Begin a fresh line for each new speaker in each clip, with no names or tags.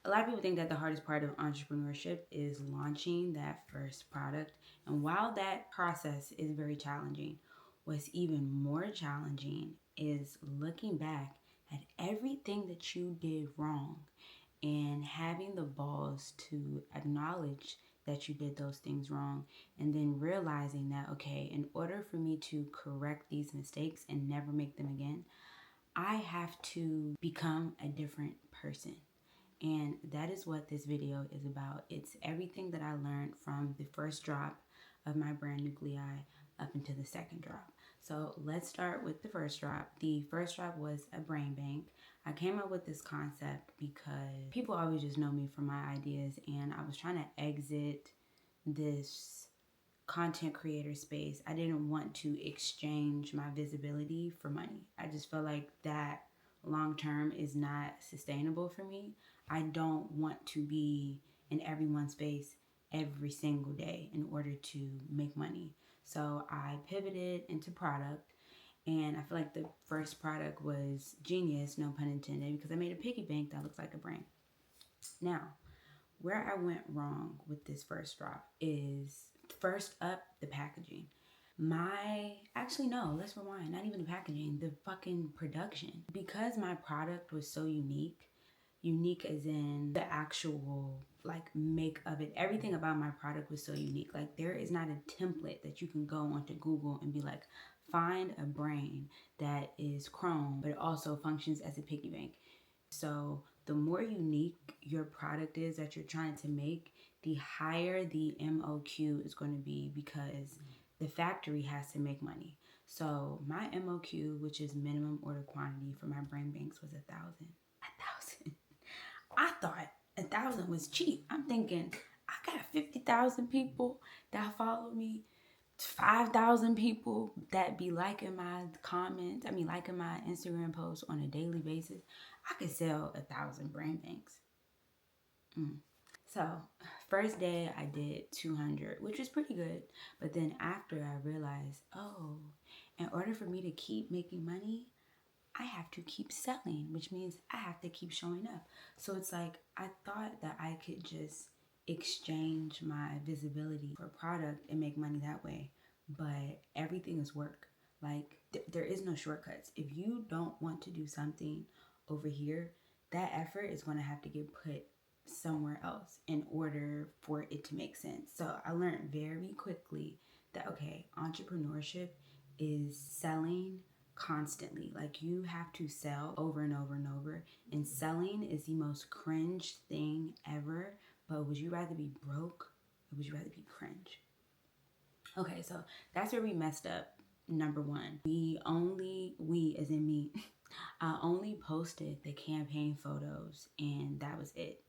A lot of people think that the hardest part of entrepreneurship is launching that first product. And while that process is very challenging, what's even more challenging is looking back at everything that you did wrong and having the balls to acknowledge that you did those things wrong, and then realizing that, okay, in order for me to correct these mistakes and never make them again, I have to become a different person. And that is what this video is about. It's everything that I learned from the first drop of my brand Nuclei up into the second drop. So let's start with the first drop. The first drop was a brain bank. I came up with this concept because people always just know me from my ideas, and I was trying to exit this content creator space. I didn't want to exchange my visibility for money. I just felt like that long term is not sustainable for me. I don't want to be in everyone's face every single day in order to make money. So I pivoted into product, and I feel like the first product was genius, no pun intended, because I made a piggy bank that looks like a brain. Now, where I went wrong with this first drop is first up, the packaging. Actually, no, let's rewind. Not even the packaging, the fucking production. Because my product was so unique as in the actual like make of it. Everything about my product was so unique. Like there is not a template that you can go onto Google and be like, find a brain that is Chrome, but it also functions as a piggy bank. So the more unique your product is that you're trying to make, the higher the MOQ is going to be, because the factory has to make money. So my MOQ, which is minimum order quantity for my brain banks, was 1,000. 1,000. I thought 1,000 was cheap. I'm thinking I got 50,000 people that follow me, 5,000 people that be liking my comments, liking my Instagram posts on a daily basis. I could sell 1,000 brain banks. So first day I did 200, which was pretty good. But then after I realized, oh, in order for me to keep making money, I have to keep selling, which means I have to keep showing up. So it's like I thought that I could just exchange my visibility for a product and make money that way. But everything is work. Like there is no shortcuts. If you don't want to do something over here, that effort is going to have to get put somewhere else in order for it to make sense. So I learned very quickly that, okay, entrepreneurship is selling constantly. Like you have to sell over and over and over, and selling is the most cringe thing ever. But would you rather be broke or would you rather be cringe? Okay, so that's where we messed up. Number one, we as in me, I only posted the campaign photos and that was it.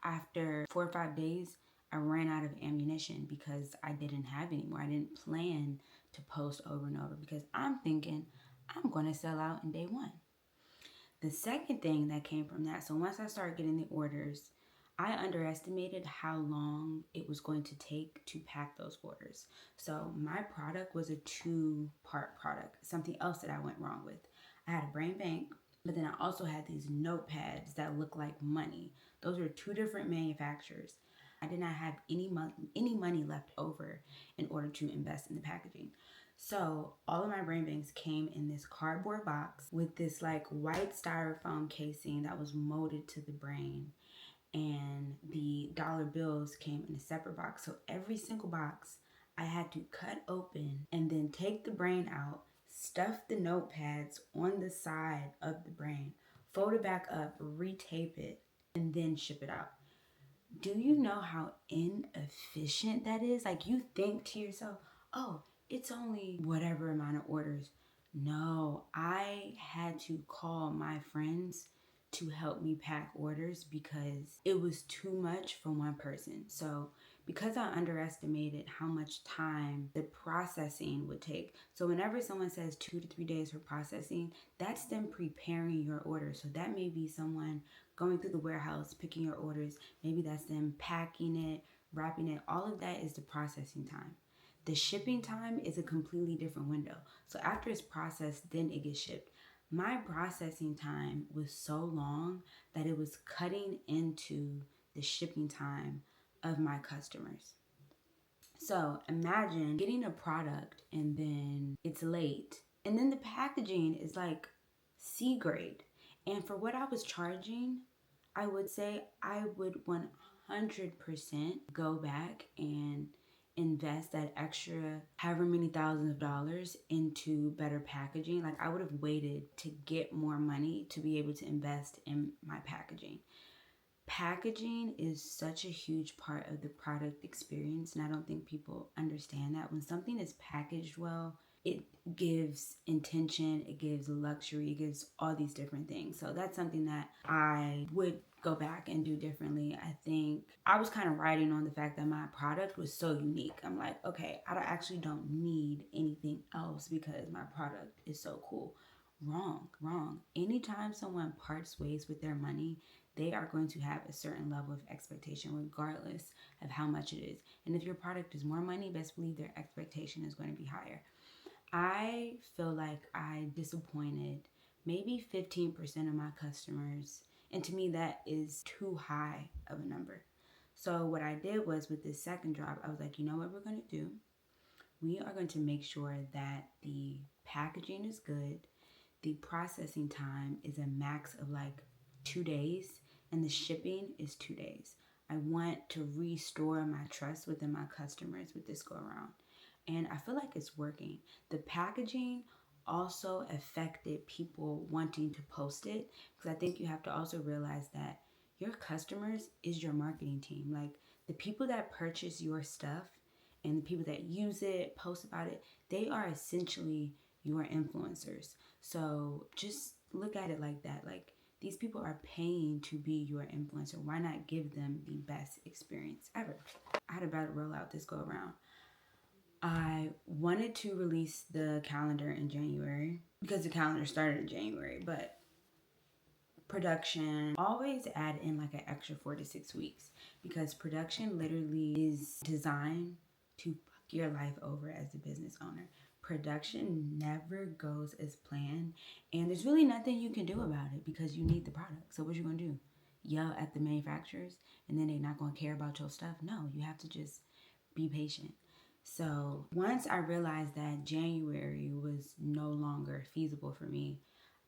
After 4 or 5 days, I ran out of ammunition because I didn't have any more. I didn't plan to post over and over because I'm thinking I'm going to sell out in day one. The second thing that came from that, so once I started getting the orders, I underestimated how long it was going to take to pack those orders. So my product was a 2-part product. Something else that I went wrong with. I had a brain bank, but then I also had these notepads that look like money. Those are 2 different manufacturers. I did not have any money left over in order to invest in the packaging. So all of my brain banks came in this cardboard box with this like white styrofoam casing that was molded to the brain. And the dollar bills came in a separate box. So every single box I had to cut open and then take the brain out, stuff the notepads on the side of the brain, fold it back up, retape it, and then ship it out. Do you know how inefficient that is? Like you think to yourself, oh, it's only whatever amount of orders. No, I had to call my friends to help me pack orders because it was too much for one person. So because I underestimated how much time the processing would take. So whenever someone says 2 to 3 days for processing, that's them preparing your order. So that may be someone going through the warehouse, picking your orders. Maybe that's them packing it, wrapping it. All of that is the processing time. The shipping time is a completely different window. So after it's processed, then it gets shipped. my processing time was so long that it was cutting into the shipping time of my customers. So imagine getting a product and then it's late, and then the packaging is like C grade. And for what I was charging, I would say I would 100% go back and invest that extra however many thousands of dollars into better packaging. Like, I would have waited to get more money to be able to invest in my packaging. Packaging is such a huge part of the product experience, and I don't think people understand that. When something is packaged well, it gives intention, it gives luxury, it gives all these different things. So that's something that I would go back and do differently. I think I was kind of riding on the fact that my product was so unique. I'm like, okay, I actually don't need anything else because my product is so cool. Wrong. Anytime someone parts ways with their money, they are going to have a certain level of expectation regardless of how much it is. And if your product is more money, best believe their expectation is going to be higher. I feel like I disappointed maybe 15% of my customers. And to me, that is too high of a number. So what I did was, with this second drop, I was like, you know what we're going to do? We are going to make sure that the packaging is good. The processing time is a max of like 2 days, and the shipping is 2 days. I want to restore my trust within my customers with this go around. And I feel like it's working. The packaging also affected people wanting to post it, because I think you have to also realize that your customers is your marketing team. Like, the people that purchase your stuff and the people that use it, post about it, they are essentially your influencers. So just look at it like that. Like, these people are paying to be your influencer. Why not give them the best experience ever? I had a bad rollout this go around. I wanted to release the calendar in January because the calendar started in January, but production always add in like an extra 4 to 6 weeks, because production literally is designed to fuck your life over as a business owner. Production never goes as planned, and there's really nothing you can do about it because you need the product. So what you gonna do? Yell at the manufacturers and then they're not gonna care about your stuff? No, you have to just be patient. So once I realized that January was no longer feasible for me,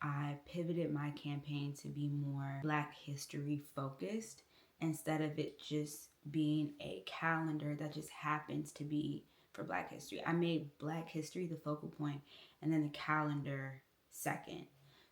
I pivoted my campaign to be more Black History focused, instead of it just being a calendar that just happens to be for Black History. I made Black History the focal point and then the calendar second.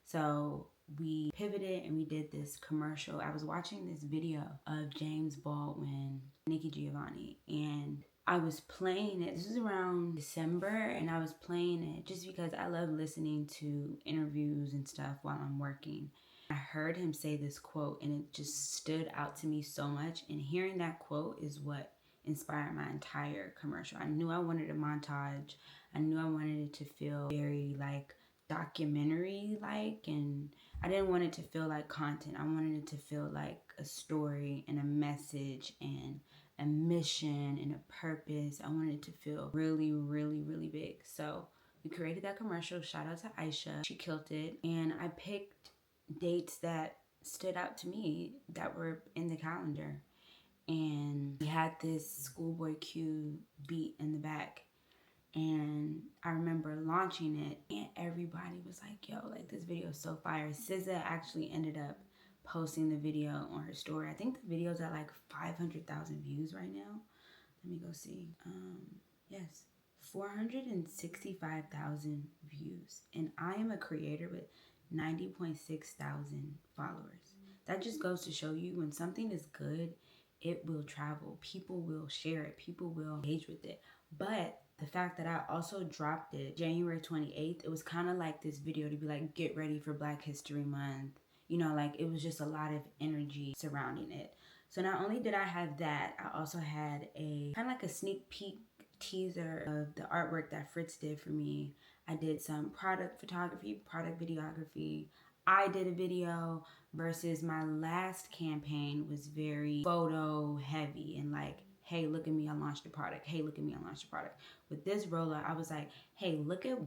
So we pivoted and we did this commercial. I was watching this video of James Baldwin, Nikki Giovanni, and I was playing it. This was around December, and I was playing it just because I love listening to interviews and stuff while I'm working. I heard him say this quote, and it just stood out to me so much. And hearing that quote is what inspired my entire commercial. I knew I wanted a montage. I knew I wanted it to feel very like documentary like, and I didn't want it to feel like content. I wanted it to feel like a story and a message and a mission and a purpose. I wanted it to feel really, really, really big. So we created that commercial. Shout out to Aisha. She killed it. And I picked dates that stood out to me that were in the calendar. And we had this Schoolboy Q beat in the back. And I remember launching it, and everybody was like, yo, like, this video is so fire. SZA actually ended up posting the video on her story. I think the video's at like 500,000 views right now. Let me go see. Yes, 465,000 views. And I am a creator with 90.6 thousand followers. That just goes to show you, when something is good, it will travel. People will share it. People will engage with it. But the fact that I also dropped it January 28th, it was kind of like this video to be like, get ready for Black History Month. You know, like, it was just a lot of energy surrounding it. So not only did I have that, I also had a kind of like a sneak peek teaser of the artwork that Fritz did for me. I did some product photography, product videography. I did a video, versus my last campaign was very photo heavy and like, hey, look at me, I launched a product. Hey, look at me, I launched a product. With this rollout, I was like, hey, look at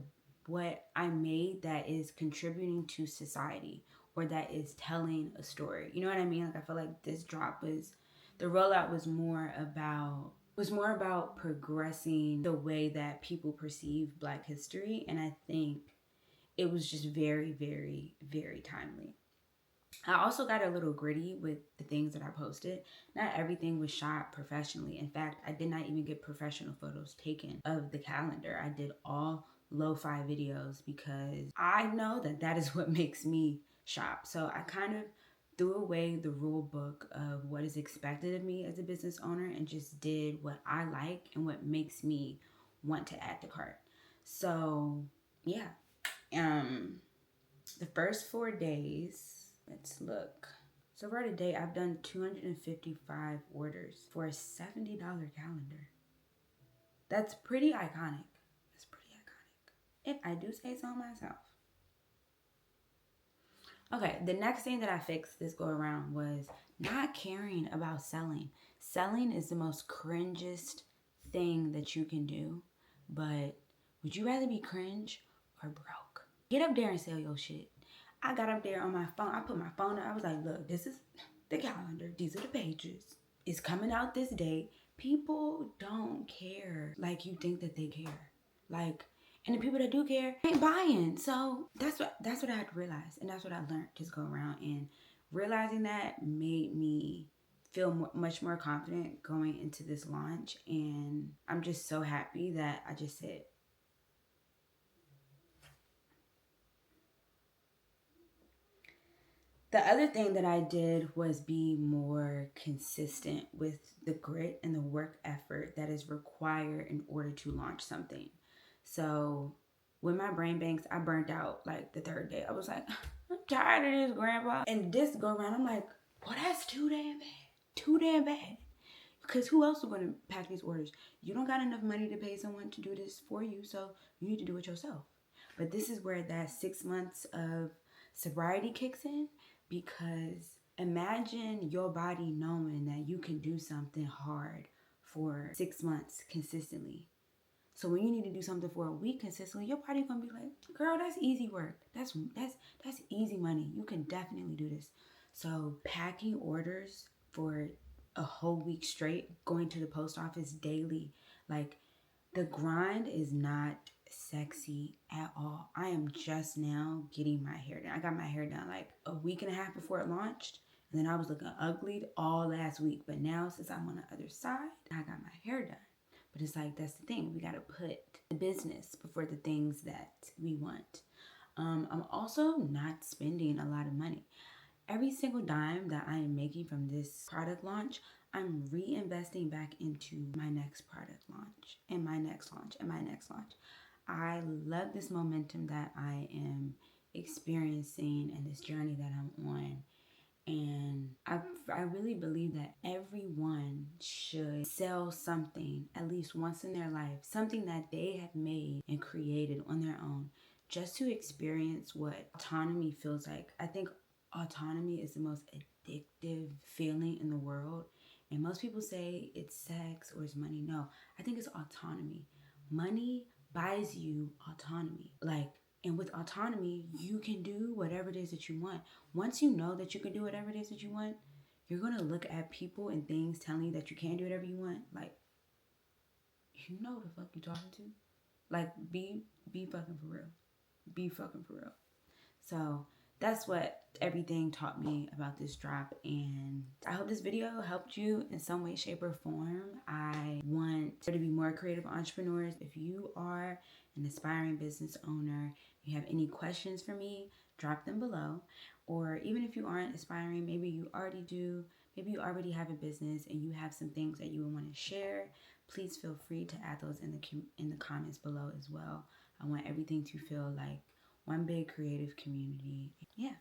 what I made that is contributing to society or that is telling a story. You know what I mean? Like I feel like this drop was the rollout was more about progressing the way that people perceive Black history, and I think it was just very, very, very timely. I also got a little gritty with the things that I posted. Not everything was shot professionally. In fact, I did not even get professional photos taken of the calendar. I did all lo-fi videos because I know that that is what makes me shop. So I kind of threw away the rule book of what is expected of me as a business owner and just did what I like and what makes me want to add to cart. So yeah, the first 4 days, let's look. So far today, I've done 255 orders for a $70 calendar. That's pretty iconic. That's pretty iconic, if I do say so myself. Okay, the next thing that I fixed this go around was not caring about selling. Selling is the most cringest thing that you can do, but would you rather be cringe or broke? Get up there and sell your shit. I got up there on my phone. I put my phone up. I was like, look, this is the calendar. These are the pages. It's coming out this day. People don't care like you think that they care. Like, and the people that do care ain't buying. So that's what I had to realize. And that's what I learned to go around. And realizing that made me feel much more confident going into this launch. And I'm just so happy that I just said, the other thing that I did was be more consistent with the grit and the work effort that is required in order to launch something. So with my brain banks, I burnt out like the third day. I was like, I'm tired of this, grandpa. And this go around, I'm like, well, that's too damn bad. Too damn bad. Because who else is going to pack these orders? You don't got enough money to pay someone to do this for you, so you need to do it yourself. But this is where that 6 months of sobriety kicks in, because imagine your body knowing that you can do something hard for 6 months consistently. So when you need to do something for a week consistently, your body gonna be like, girl, that's easy work. That's easy money. You can definitely do this. So packing orders for a whole week straight, going to the post office daily, like the grind is not sexy at all. I am just now getting my hair done. I got my hair done like a week and a half before it launched. And then I was looking ugly all last week. But now, since I'm on the other side, I got my hair done. But it's like, that's the thing. We got to put the business before the things that we want. I'm also not spending a lot of money. Every single dime that I am making from this product launch, I'm reinvesting back into my next product launch and my next launch and my next launch. I love this momentum that I am experiencing and this journey that I'm on. And I really believe that everyone should sell something at least once in their life, something that they have made and created on their own, just to experience what autonomy feels like. I think autonomy is the most addictive feeling in the world. And most people say it's sex or it's money. No, I think it's autonomy. Money buys you autonomy. And with autonomy, you can do whatever it is that you want. Once you know that you can do whatever it is that you want, you're going to look at people and things telling you that you can't do whatever you want. Like, you know the fuck you talking to? Like, be fucking for real. Be fucking for real. So that's what everything taught me about this drop. And I hope this video helped you in some way, shape, or form. I want there to be more creative entrepreneurs. If you are an aspiring business owner, you have any questions for me, drop them below. Or even if you aren't aspiring, maybe you already do, maybe you already have a business and you have some things that you would want to share, please feel free to add those in the comments below as well. I want everything to feel like one big creative community. Yeah.